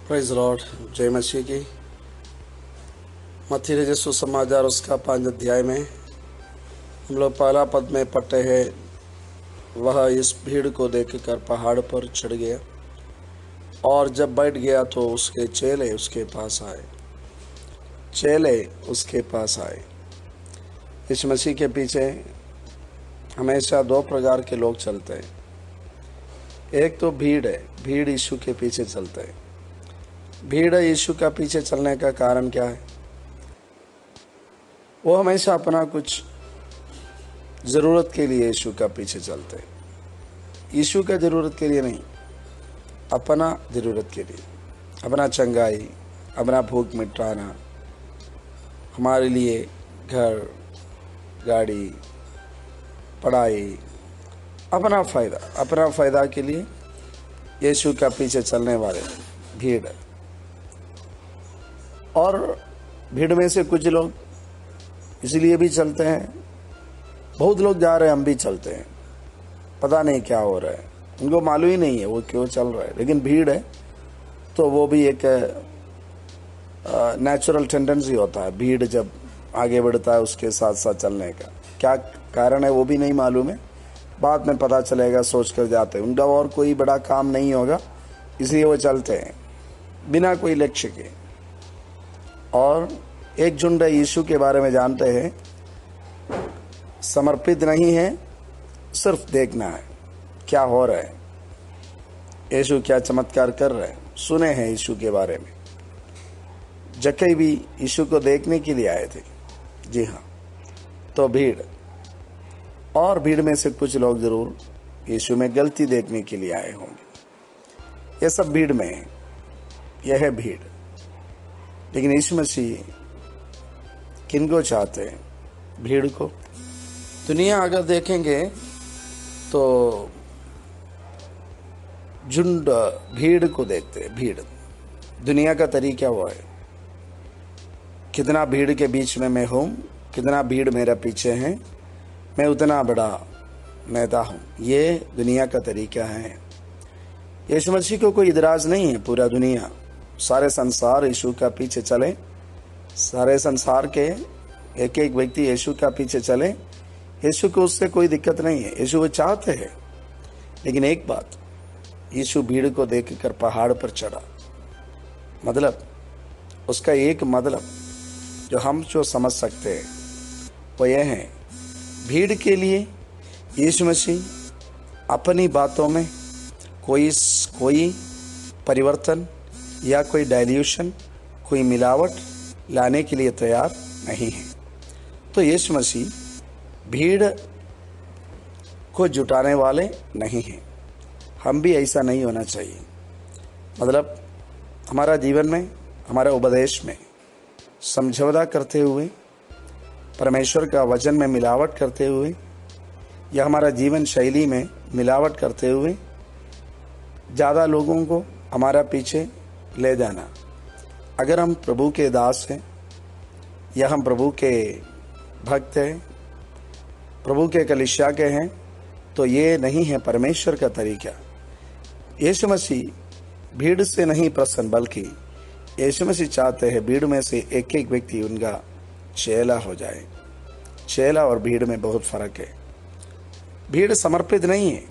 Praise Lord. जय मसीह की। मत्ती रचित सुसमाचार उसका 5 अध्याय में हम लोग पहला पद में पढ़ते हैं, वह इस भीड़ को देखकर पहाड़ पर चढ़ गया और जब बैठ गया तो उसके चेले उसके पास आए। इस मसीह के पीछे हमेशा दो प्रकार के लोग चलते हैं। एक तो भीड़ है, भीड़ यीशु के पीछे चलते हैं। भीड़ यीशु का पीछे चलने का कारण क्या है? वो हमेशा अपना कुछ ज़रूरत के लिए यीशु का पीछे चलते हैं। यीशु का ज़रूरत के लिए नहीं, अपना ज़रूरत के लिए, अपना चंगाई, अपना भूख मिटाना, हमारे लिए घर, गाड़ी, पढ़ाई, अपना फ़ायदा के लिए यीशु का पीछे चलने वाले भीड़। और भीड़ में से कुछ लोग इसलिए भी चलते हैं, बहुत लोग जा रहे हैं, हम भी चलते हैं, पता नहीं क्या हो रहा है, उनको मालूम ही नहीं है वो क्यों चल रहा है, लेकिन भीड़ है तो वो भी एक नेचुरल टेंडेंसी होता है। भीड़ जब आगे बढ़ता है उसके साथ साथ चलने का क्या कारण है वो भी नहीं मालूम है, बाद में पता चलेगा, सोच कर जाते हैं। उनका और कोई बड़ा काम नहीं होगा, इसलिए वो चलते हैं बिना कोई लक्ष्य के। और एक झुंड यीशु के बारे में जानते हैं, समर्पित नहीं है, सिर्फ देखना है क्या हो रहा है, यीशु क्या चमत्कार कर रहे हैं। सुने हैं यीशु के बारे में, जक्कई भी यीशु को देखने के लिए आए थे। जी हाँ, तो भीड़, और भीड़ में से कुछ लोग जरूर यीशु में गलती देखने के लिए आए होंगे। ये सब भीड़ में है, यह है भीड़। लेकिन यीशु मसीह किनको चाहते हैं? भीड़ को। दुनिया अगर देखेंगे तो झुंड भीड़ को देखते हैं। भीड़ दुनिया का तरीका हुआ है, कितना भीड़ के बीच में मैं हूँ, कितना भीड़ मेरा पीछे है, मैं उतना बड़ा नेता हूँ। ये दुनिया का तरीका है। यीशु मसीह को कोई इतराज़ नहीं है। पूरा दुनिया, सारे संसार यीशु का पीछे चले, सारे संसार के एक एक व्यक्ति यीशु का पीछे चले, यीशु को उससे कोई दिक्कत नहीं है। यीशु वो चाहते हैं। लेकिन एक बात, यीशु भीड़ को देखकर पहाड़ पर चढ़ा। मतलब उसका एक मतलब जो हम समझ सकते हैं वो यह है, भीड़ के लिए यीशु मसीह अपनी बातों में कोई परिवर्तन या कोई डाइल्यूशन, कोई मिलावट लाने के लिए तैयार नहीं है। तो यीशु मसीह भीड़ को जुटाने वाले नहीं हैं। हम भी ऐसा नहीं होना चाहिए। मतलब हमारा जीवन में, हमारे उपदेश में समझौता करते हुए, परमेश्वर का वचन में मिलावट करते हुए, या हमारा जीवन शैली में मिलावट करते हुए ज़्यादा लोगों को हमारा पीछे ले जाना। अगर हम प्रभु के दास हैं या हम प्रभु के भक्त हैं, प्रभु के कलीसिया के हैं, तो ये नहीं है परमेश्वर का तरीका। यीशु मसीह भीड़ से नहीं प्रसन्न, बल्कि यीशु मसीह चाहते हैं भीड़ में से एक एक व्यक्ति उनका चेला हो जाए। चेला और भीड़ में बहुत फर्क है। भीड़ समर्पित नहीं है,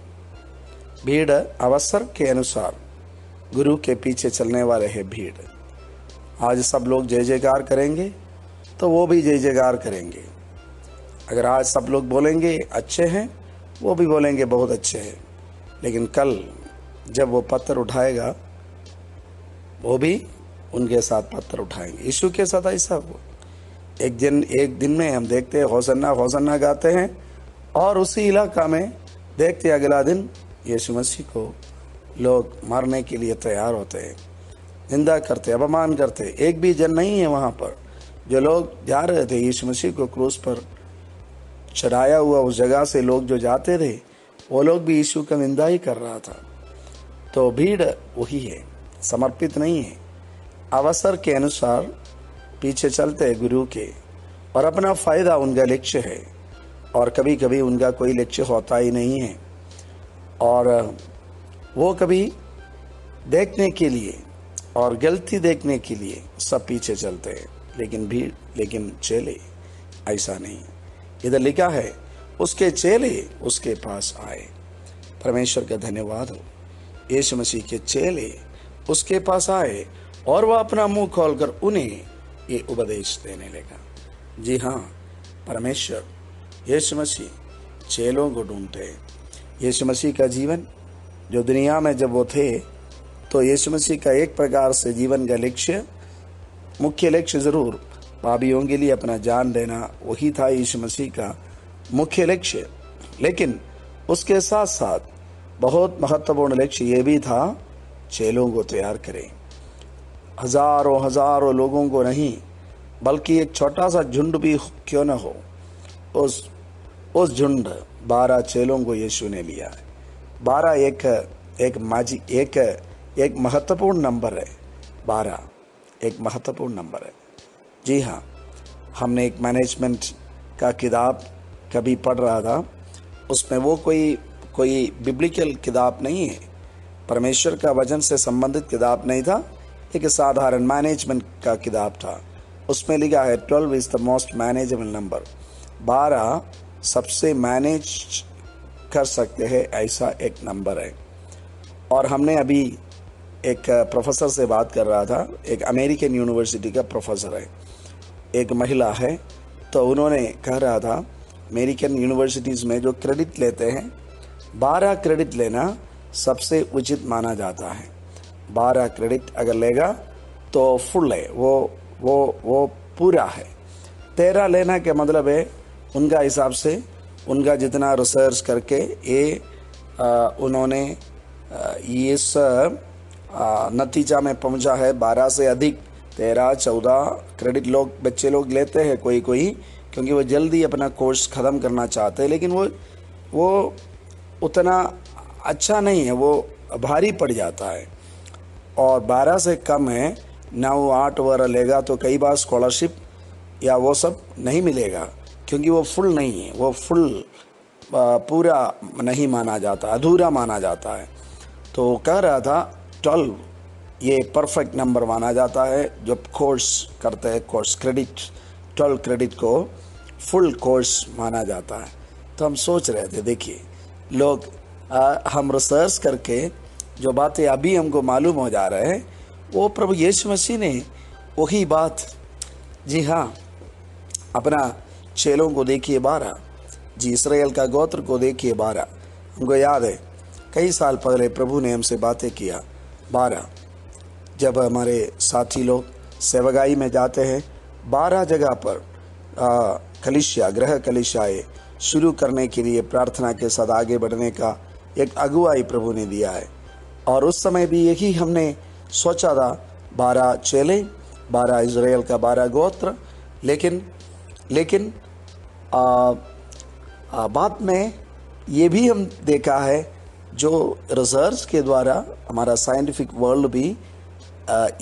भीड़ अवसर के अनुसार गुरु के पीछे चलने वाले हैं। भीड़ आज सब लोग जय जयकार करेंगे तो वो भी जय जयकार करेंगे। अगर आज सब लोग बोलेंगे अच्छे हैं, वो भी बोलेंगे बहुत अच्छे हैं। लेकिन कल जब वो पत्थर उठाएगा, वो भी उनके साथ पत्थर उठाएंगे। यीशु के साथ ऐसा हुआ। एक दिन में हम देखते हैं होसन्ना होसन्ना गाते हैं, और उसी इलाका में देखते अगला दिन यीशु मसीह को लोग मारने के लिए तैयार होते हैं, निंदा करते, अपमान करते। एक भी जन नहीं है वहाँ पर। जो लोग जा रहे थे यीशु मसीह को क्रूस पर चढ़ाया हुआ, उस जगह से लोग जो जाते थे, वो लोग भी यीशु का निंदा ही कर रहा था। तो भीड़ वही है, समर्पित नहीं है, अवसर के अनुसार पीछे चलते हैं गुरु के, और अपना फ़ायदा उनका लक्ष्य है। और कभी कभी उनका कोई लक्ष्य होता ही नहीं है, और वो कभी देखने के लिए और गलती देखने के लिए सब पीछे चलते हैं, लेकिन चेले ऐसा नहीं। इधर लिखा है उसके चेले उसके पास आए। परमेश्वर का धन्यवाद हो। यीशु मसीह के चेले उसके पास आए और वह अपना मुंह खोलकर उन्हें ये उपदेश देने लगा। जी हाँ, परमेश्वर यीशु मसीह चेलों को ढूंढते हैं। यीशु मसीह का जीवन जो दुनिया में जब वो थे, तो यीशु मसीह का एक प्रकार से जीवन का लक्ष्य, मुख्य लक्ष्य जरूर पापियों के लिए अपना जान देना, वही था यीशु मसीह का मुख्य लक्ष्य। लेकिन उसके साथ साथ बहुत महत्वपूर्ण लक्ष्य ये भी था, चेलों को तैयार करें। हजारों हजारों लोगों को नहीं, बल्कि एक छोटा सा झुंड भी क्यों न हो, उस झुंड 12 चेलों को यीशु ने लिया है। 12 एक महत्वपूर्ण नंबर है। 12 एक महत्वपूर्ण नंबर है। जी हाँ, हमने एक मैनेजमेंट का किताब कभी पढ़ रहा था, उसमें वो कोई बिब्लिकल किताब नहीं है, परमेश्वर का वचन से संबंधित किताब नहीं था, एक साधारण मैनेजमेंट का किताब था। उसमें लिखा है 12 is the most manageable number. 12 सबसे मैनेज कर सकते हैं ऐसा एक नंबर है। और हमने अभी एक प्रोफेसर से बात कर रहा था, एक अमेरिकन यूनिवर्सिटी का प्रोफेसर है, एक महिला है, तो उन्होंने कह रहा था अमेरिकन यूनिवर्सिटीज़ में जो क्रेडिट लेते हैं, 12 क्रेडिट लेना सबसे उचित माना जाता है। 12 क्रेडिट अगर लेगा तो फुल है, वो पूरा है। 13 लेना के मतलब है उनका हिसाब से, उनका जितना रिसर्च करके उन्होंने इस नतीजा में पहुंचा है, 12 से अधिक 13-14 क्रेडिट बच्चे लोग लेते हैं कोई क्योंकि वो जल्दी अपना कोर्स ख़त्म करना चाहते हैं, लेकिन वो उतना अच्छा नहीं है, वो भारी पड़ जाता है। और 12 से कम है, 9-8 वगैरह लेगा तो कई बार स्कॉलरशिप या वो सब नहीं मिलेगा, क्योंकि वो फुल नहीं है, वो फुल पूरा नहीं माना जाता, अधूरा माना जाता है। तो कह रहा था 12 ये परफेक्ट नंबर माना जाता है। जब कोर्स करते हैं, कोर्स क्रेडिट, 12 क्रेडिट को फुल कोर्स माना जाता है। तो हम सोच रहे थे, देखिए लोग हम रिसर्च करके जो बातें अभी हमको मालूम हो जा रहे हैं, वो प्रभु यीशु मसीह ने वही बात, जी हाँ, अपना चेलों को देखिए 12, जी इस्राएल का गोत्र को देखिए 12। हमको याद है कई साल पहले प्रभु ने हमसे बातें किया 12, जब हमारे साथी लोग सेवगाई में जाते हैं, 12 जगह पर गृह कलिसियाएं शुरू करने के लिए प्रार्थना के साथ आगे बढ़ने का एक अगुवाई प्रभु ने दिया है। और उस समय भी यही हमने सोचा था, 12 चेले, 12 इज़राइल का 12 गोत्र। लेकिन बाद में ये भी हम देखा है, जो रिसर्च के द्वारा हमारा साइंटिफिक वर्ल्ड भी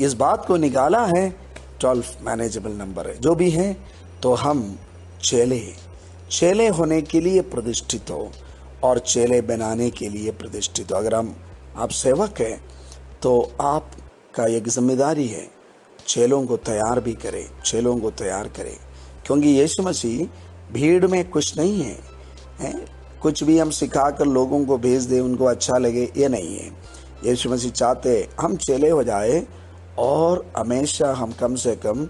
इस बात को निकाला है, 12 मैनेजेबल नंबर है। जो भी है, तो हम चेले होने के लिए प्रतिष्ठित हो और चेले बनाने के लिए प्रतिष्ठित हो। अगर आप सेवक हैं तो आपका एक जिम्मेदारी है, चेलों को तैयार भी करें, चेलों को तैयार करें, क्योंकि यीशु मसीह भीड़ में कुछ नहीं है, कुछ भी हम सिखाकर लोगों को भेज दें, उनको अच्छा लगे, ये नहीं है। यीशु मसीह चाहते हम चेले हो जाए और हमेशा हम कम से कम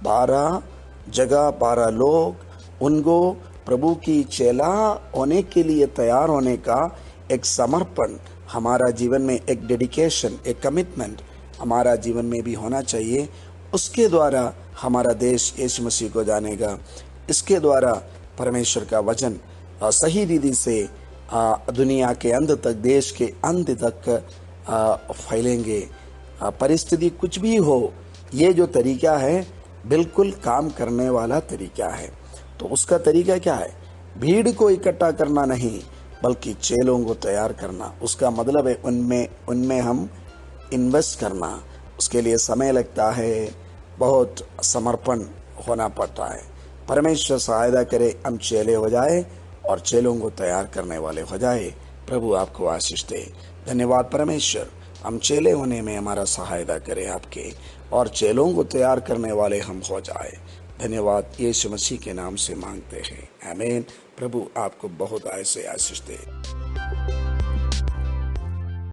12 जगह 12 लोग, उनको प्रभु की चेला होने के लिए तैयार होने का एक समर्पण हमारा जीवन में, एक डेडिकेशन, एक कमिटमेंट हमारा जीवन में भी होना चाहिए। उसके द्वारा हमारा देश यीशु मसीह को जानेगा। इसके द्वारा परमेश्वर का वचन सही रीति से दुनिया के अंत तक, देश के अंत तक फैलेंगे। परिस्थिति कुछ भी हो, ये जो तरीका है बिल्कुल काम करने वाला तरीका है। तो उसका तरीका क्या है? भीड़ को इकट्ठा करना नहीं, बल्कि चेलों को तैयार करना। उसका मतलब है उनमें हम इन्वेस्ट करना। उसके लिए समय लगता है, बहुत समर्पण होना पड़ता है। परमेश्वर सहायता करे, हम चेले हो जाए और चेलों को तैयार करने वाले हो जाए। प्रभु आपको आशीष दे। धन्यवाद परमेश्वर। हम चेले होने में हमारा सहायता करें आपके, और चेलों को तैयार करने वाले हम हो जाए। धन्यवाद यीशु मसीह के नाम से मांगते हैं, आमीन। प्रभु आपको बहुत ऐसे आशीष दे।